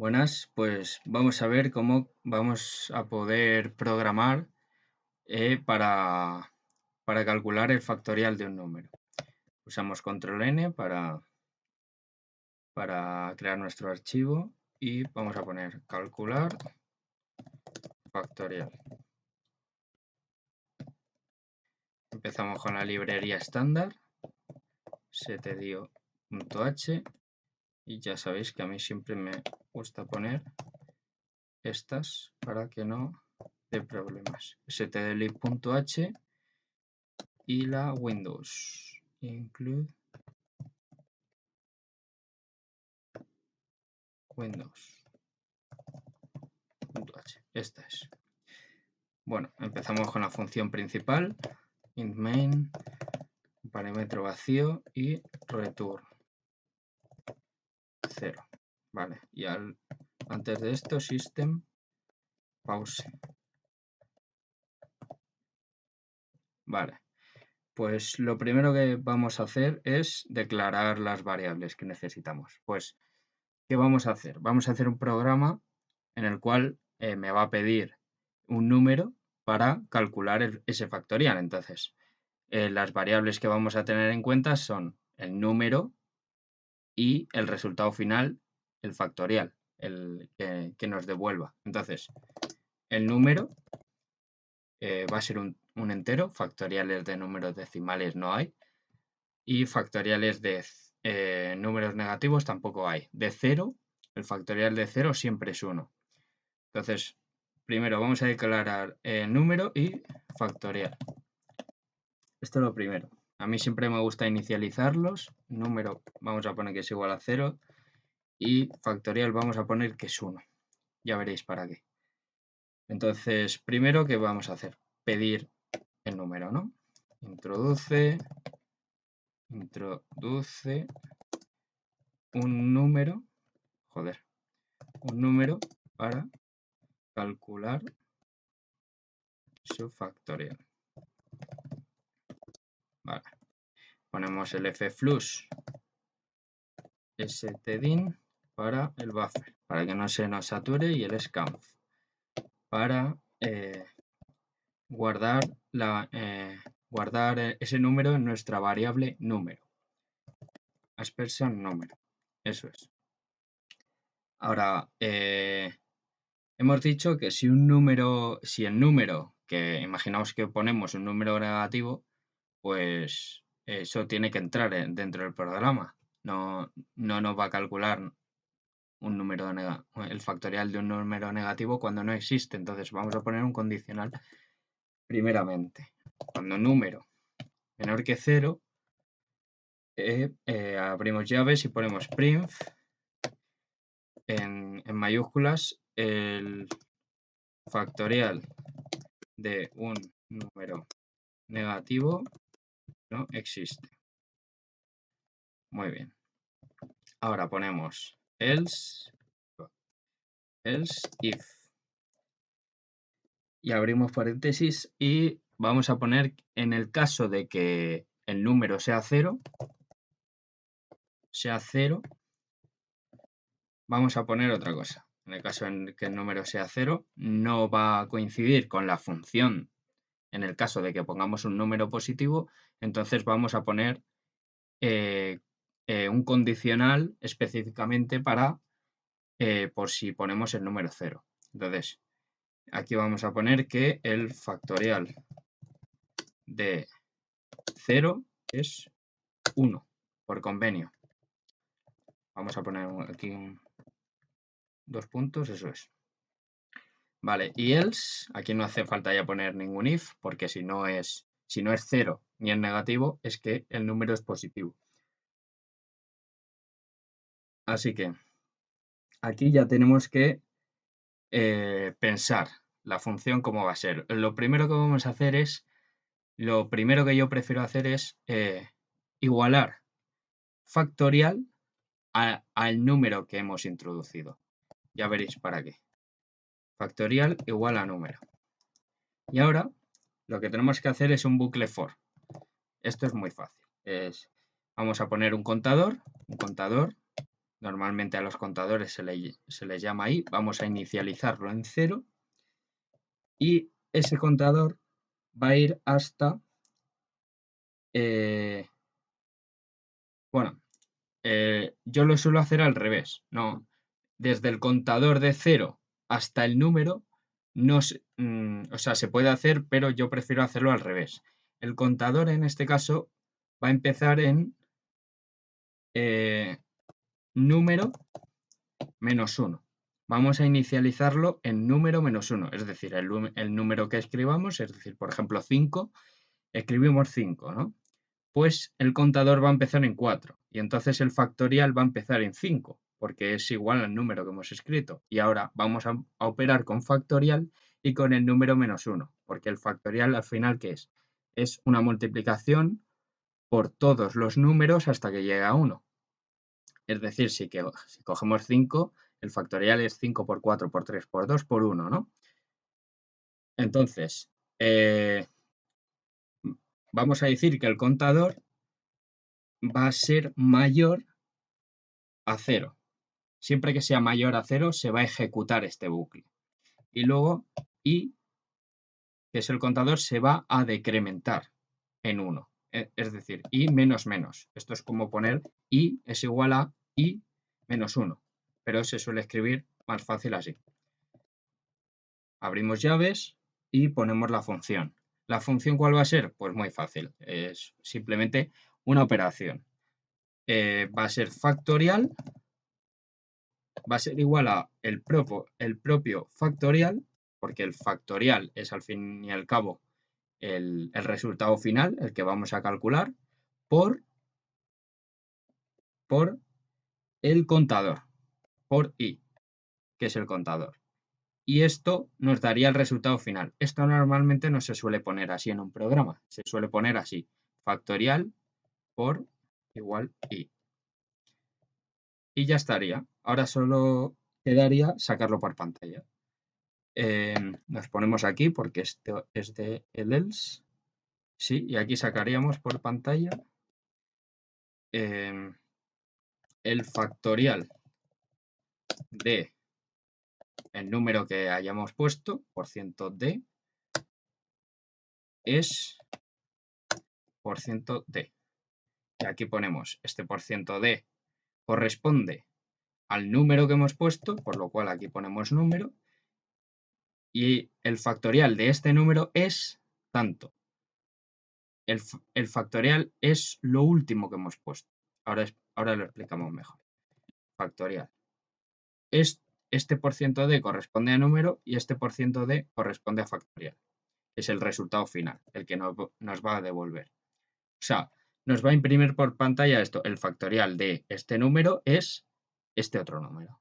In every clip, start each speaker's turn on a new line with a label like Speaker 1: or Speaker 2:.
Speaker 1: Buenas, pues vamos a ver cómo vamos a poder programar para calcular el factorial de un número. Usamos control N para crear nuestro archivo y vamos a poner calcular factorial. Empezamos con la librería estándar, stdio.h, y ya sabéis que a mí siempre me gusta poner estas para que no dé problemas. stdlib.h y la Windows include Windows.h. Esta es. Bueno, empezamos con la función principal, int main, parámetro vacío y return 0. Vale, y antes de esto, system pause. Vale, pues lo primero que vamos a hacer es declarar las variables que necesitamos. Pues, ¿qué vamos a hacer? Vamos a hacer un programa en el cual me va a pedir un número para calcular ese factorial. Entonces, las variables que vamos a tener en cuenta son el número y el resultado final, el factorial, el que nos devuelva. Entonces, el número va a ser un entero, factoriales de números decimales no hay, y factoriales de números negativos tampoco hay. De 0, el factorial de 0 siempre es 1. Entonces, primero vamos a declarar el número y factorial. Esto es lo primero. A mí siempre me gusta inicializarlos. Número vamos a poner que es igual a 0 y factorial vamos a poner que es 1. Ya veréis para qué. Entonces, primero, ¿qué vamos a hacer? Pedir el número, ¿no? Introduce un número para calcular su factorial. Vale. Ponemos el fflux stdin para el buffer, para que no se nos sature, y el scanf para guardar ese número en nuestra variable número. Aspersion número. Eso es. Ahora, hemos dicho que si el número, que imaginaos que ponemos un número negativo, pues eso tiene que entrar dentro del programa. No nos va a calcular el factorial de un número negativo cuando no existe. Entonces vamos a poner un condicional primeramente. Cuando número menor que 0, abrimos llaves y ponemos print en mayúsculas el factorial de un número negativo no existe. Muy bien. Ahora ponemos else if y abrimos paréntesis y vamos a poner, en el caso de que el número sea 0, vamos a poner otra cosa. En el caso en que el número sea 0, no va a coincidir con la función. En el caso de que pongamos un número positivo, entonces vamos a poner un condicional específicamente para por si ponemos el número 0. Entonces, aquí vamos a poner que el factorial de 0 es 1 por convenio. Vamos a poner aquí dos puntos, eso es. Vale, y else, aquí no hace falta ya poner ningún if, porque si no es 0 ni es negativo, es que el número es positivo. Así que aquí ya tenemos que pensar la función cómo va a ser. Lo primero que vamos a hacer es, lo primero que yo prefiero hacer es igualar factorial al número que hemos introducido. Ya veréis para qué. Factorial igual a número. Y ahora lo que tenemos que hacer es un bucle for. Esto es muy fácil. Vamos a poner un contador Normalmente a los contadores se les llama i, vamos a inicializarlo en 0 y ese contador va a ir hasta, bueno, yo lo suelo hacer al revés, no, desde el contador de 0 hasta el número, no o sea, se puede hacer, pero yo prefiero hacerlo al revés. El contador en este caso va a empezar en número menos 1. Vamos a inicializarlo en número menos 1, es decir, el número que escribamos, es decir, por ejemplo 5, escribimos 5, ¿no? Pues el contador va a empezar en 4 y entonces el factorial va a empezar en 5 porque es igual al número que hemos escrito. Y ahora vamos a operar con factorial y con el número menos 1, porque el factorial al final, ¿qué es? Es una multiplicación por todos los números hasta que llega a 1. Es decir, si cogemos 5, el factorial es 5 por 4 por 3 por 2 por 1, ¿no? Entonces, vamos a decir que el contador va a ser mayor a 0. Siempre que sea mayor a 0 se va a ejecutar este bucle. Y luego i, que es el contador, se va a decrementar en 1. Es decir, i menos menos. Esto es como poner i es igual a i menos 1. Pero se suele escribir más fácil así. Abrimos llaves y ponemos la función. ¿La función cuál va a ser? Pues muy fácil. Es simplemente una operación. Va a ser factorial, va a ser igual a el propio factorial, porque el factorial es al fin y al cabo el resultado final, el que vamos a calcular, por el contador, por i, que es el contador. Y esto nos daría el resultado final. Esto normalmente no se suele poner así en un programa, se suele poner así, factorial por igual i. Y ya estaría. Ahora solo quedaría sacarlo por pantalla. Nos ponemos aquí porque esto es de el else. Sí, y aquí sacaríamos por pantalla el factorial de el número que hayamos puesto, por ciento de, es por ciento de. Y aquí ponemos este por ciento de corresponde al número que hemos puesto, por lo cual aquí ponemos número, y el factorial de este número es tanto. El factorial es lo último que hemos puesto. Ahora lo explicamos mejor. Factorial. Este por ciento de corresponde a número y este por ciento de corresponde a factorial. Es el resultado final, el que nos va a devolver. O sea, nos va a imprimir por pantalla esto. El factorial de este número es este otro número.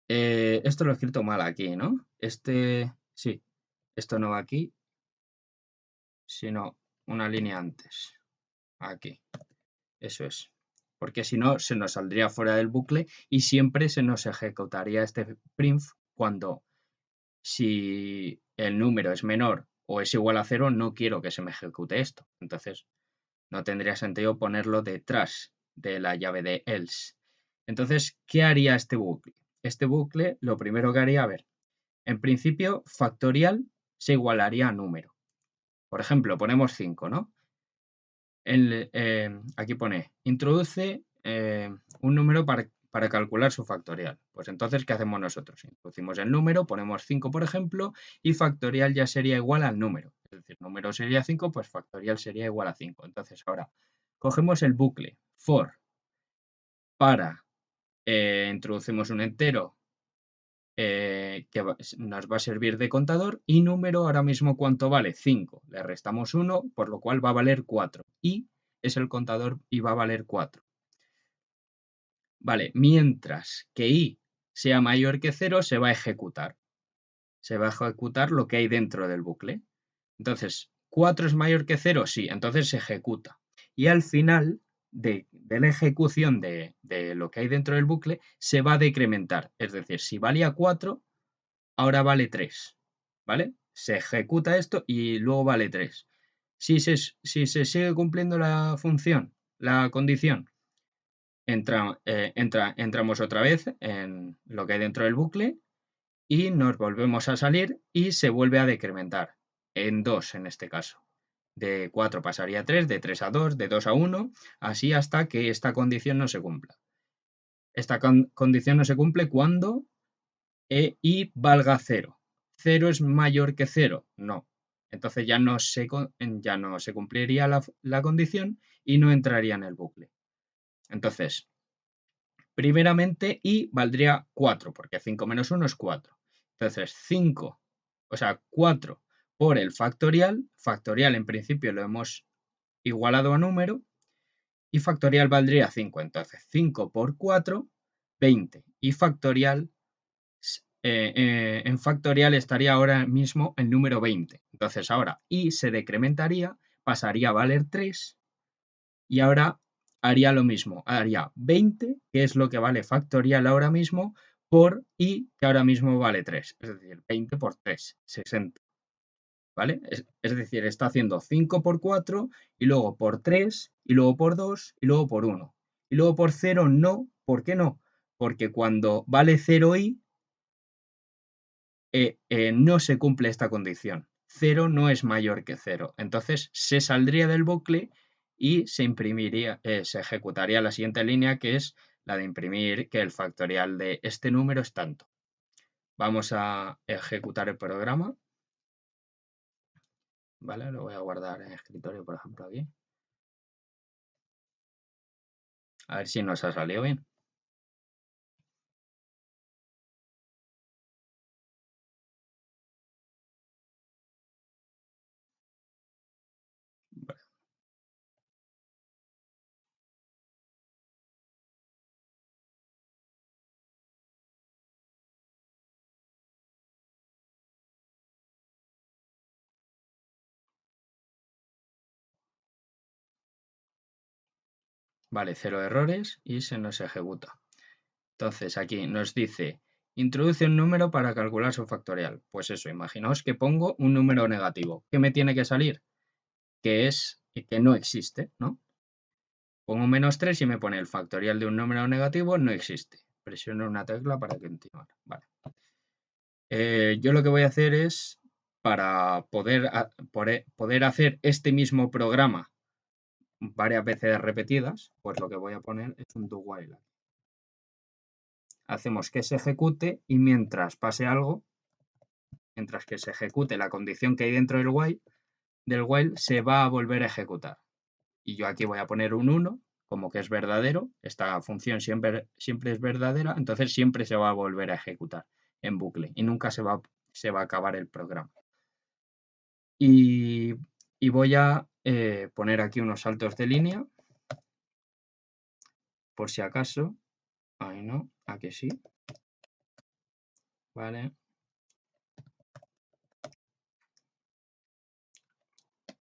Speaker 1: Esto lo he escrito mal aquí, ¿no? Sí, esto no va aquí, sino una línea antes. Aquí, eso es. Porque si no, se nos saldría fuera del bucle y siempre se nos ejecutaría este print cuando, si el número es menor o es igual a 0, no quiero que se me ejecute esto. Entonces, no tendría sentido ponerlo detrás de la llave de else. Entonces, ¿qué haría este bucle? Este bucle, lo primero que haría, a ver, en principio, factorial se igualaría a número. Por ejemplo, ponemos 5, ¿no? Aquí pone, introduce un número para calcular su factorial. Pues entonces, ¿qué hacemos nosotros? Introducimos el número, ponemos 5, por ejemplo, y factorial ya sería igual al número. Es decir, número sería 5, pues factorial sería igual a 5. Entonces, ahora, cogemos el bucle for para, introducimos un entero que nos va a servir de contador y número ahora mismo ¿cuánto vale? 5. Le restamos 1, por lo cual va a valer 4. Y es el contador y va a valer 4. Vale, mientras que i sea mayor que 0 se va a ejecutar. Se va a ejecutar lo que hay dentro del bucle. Entonces, 4 es mayor que 0, sí, entonces se ejecuta. Y al final de la ejecución de lo que hay dentro del bucle se va a decrementar. Es decir, si valía 4, ahora vale 3, ¿vale? Se ejecuta esto y luego vale 3. Si se sigue cumpliendo la función, la condición, entramos otra vez en lo que hay dentro del bucle y nos volvemos a salir y se vuelve a decrementar en 2 en este caso. De 4 pasaría a 3, de 3 a 2, de 2 a 1, así hasta que esta condición no se cumpla. Esta condición no se cumple cuando i valga 0. ¿0 es mayor que 0? No. Entonces ya no se cumpliría la condición y no entraría en el bucle. Entonces, primeramente i valdría 4, porque 5 menos 1 es 4. Entonces 5, o sea, 4 por el factorial en principio lo hemos igualado a número, y factorial valdría 5. Entonces 5 por 4, 20. Y factorial, en factorial estaría ahora mismo el número 20. Entonces ahora i se decrementaría, pasaría a valer 3 y ahora haría lo mismo, haría 20, que es lo que vale factorial ahora mismo, por i, que ahora mismo vale 3. Es decir, 20 por 3, 60. ¿Vale? Es decir, está haciendo 5 por 4, y luego por 3, y luego por 2, y luego por 1. Y luego por 0 no. ¿Por qué no? Porque cuando vale 0i, no se cumple esta condición. 0 no es mayor que 0. Entonces se saldría del bucle y se imprimiría, se ejecutaría la siguiente línea, que es la de imprimir que el factorial de este número es tanto. Vamos a ejecutar el programa. Vale, lo voy a guardar en escritorio, por ejemplo, aquí. A ver si nos ha salido bien. Vale, 0 errores y se nos ejecuta. Entonces aquí nos dice, introduce un número para calcular su factorial. Pues eso, imaginaos que pongo un número negativo. ¿Qué me tiene que salir? Que no existe, ¿no? Pongo menos 3 y me pone el factorial de un número negativo no existe. Presiono una tecla para continuar. Vale. Yo lo que voy a hacer es, para poder hacer este mismo programa varias veces repetidas, pues lo que voy a poner es un do while. Hacemos que se ejecute y mientras pase algo, mientras que se ejecute la condición que hay dentro del while se va a volver a ejecutar. Y yo aquí voy a poner un 1, como que es verdadero. Esta función siempre es verdadera, entonces siempre se va a volver a ejecutar en bucle y nunca se va a acabar el programa. Y voy a poner aquí unos saltos de línea, por si acaso. Ahí no, aquí sí. Vale.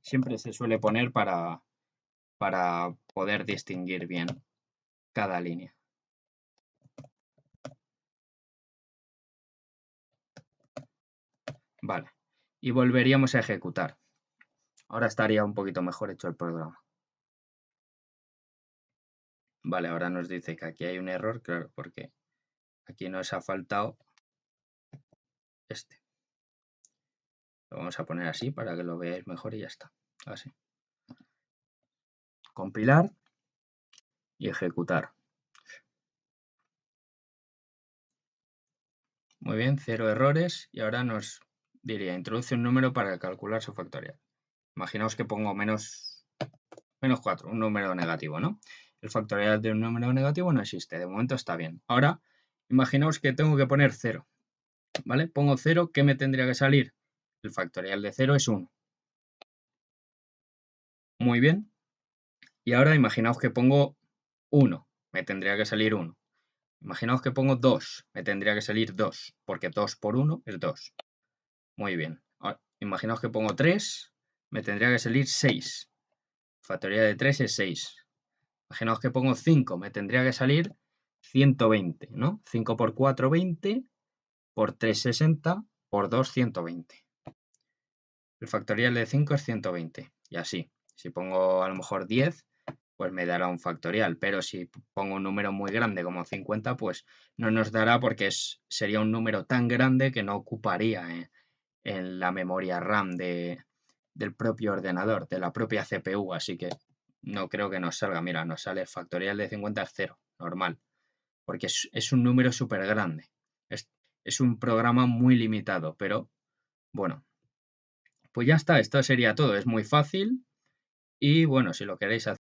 Speaker 1: Siempre se suele poner para poder distinguir bien cada línea. Vale. Y volveríamos a ejecutar. Ahora estaría un poquito mejor hecho el programa. Vale, ahora nos dice que aquí hay un error, claro, porque aquí nos ha faltado este. Lo vamos a poner así para que lo veáis mejor y ya está. Así. Compilar y ejecutar. Muy bien, 0 errores y ahora nos diría, introduce un número para calcular su factorial. Imaginaos que pongo menos 4, un número negativo, ¿no? El factorial de un número negativo no existe, de momento está bien. Ahora, imaginaos que tengo que poner 0, ¿vale? Pongo 0, ¿qué me tendría que salir? El factorial de 0 es 1. Muy bien. Y ahora imaginaos que pongo 1, me tendría que salir 1. Imaginaos que pongo 2, me tendría que salir 2, porque 2 por 1 es 2. Muy bien. Ahora, imaginaos que pongo 3, me tendría que salir 6. Factorial de 3 es 6. Imaginaos que pongo 5, me tendría que salir 120, ¿no? 5 por 4, 20, por 3, 60, por 2, 120. El factorial de 5 es 120. Y así, si pongo a lo mejor 10, pues me dará un factorial. Pero si pongo un número muy grande como 50, pues no nos dará porque sería un número tan grande que no ocuparía en la memoria RAM del propio ordenador, de la propia CPU. Así que no creo que nos salga. Mira, nos sale factorial de 50 es 0, normal, porque es un número súper grande. Es un programa muy limitado, pero bueno, pues ya está, esto sería todo. Es muy fácil y bueno, si lo queréis hacer